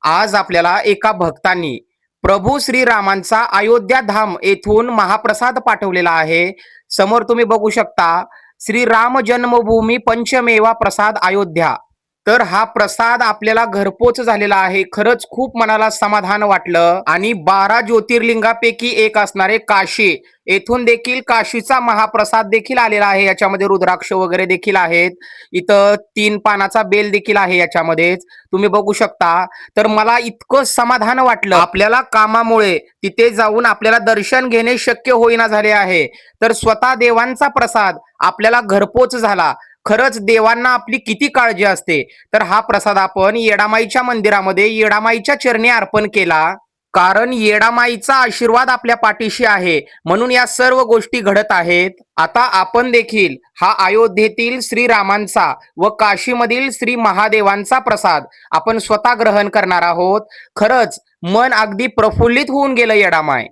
आज आपल्याला एका भक्तांनी प्रभू श्रीरामांचा अयोध्या धाम येथून महाप्रसाद पाठवलेला आहे. समोर तुम्ही बघू शकता श्रीराम जन्मभूमी पंचमेवा प्रसाद अयोध्या. तर हा प्रसाद आपल्याला घरपोच झालेला आहे. खरंच खूप मनाला समाधान वाटलं. आणि 12 ज्योतिर्लिंगापैकी एक असणारे काशी येथून देखील काशीचा महाप्रसाद देखील आलेला आहे. याच्यामध्ये रुद्राक्ष वगैरे देखील आहेत. इथं 3 पानाचा बेल देखील आहे याच्यामध्येच तुम्ही बघू शकता. तर मला इतकं समाधान वाटलं. आपल्याला कामामुळे तिथे जाऊन आपल्याला दर्शन घेणे शक्य होईना झाले आहे, तर स्वतः देवांचा प्रसाद आपल्याला घरपोच झाला. खरंच देवांना आपली किती काळजी असते. तर हा प्रसाद आपण येडामाईच्या मंदिरामध्ये येडामाईच्या चरणी अर्पण केला. कारण येडामाईचा आशीर्वाद आपल्या पाठीशी आहे, म्हणून या सर्व गोष्टी घडत आहेत. आता आपण देखील हा अयोध्येतील श्रीरामांचा व काशीमधील श्री महादेवांचा प्रसाद आपण स्वतः ग्रहण करणार आहोत. खरंच मन अगदी प्रफुल्लित होऊन गेलं येडामाय.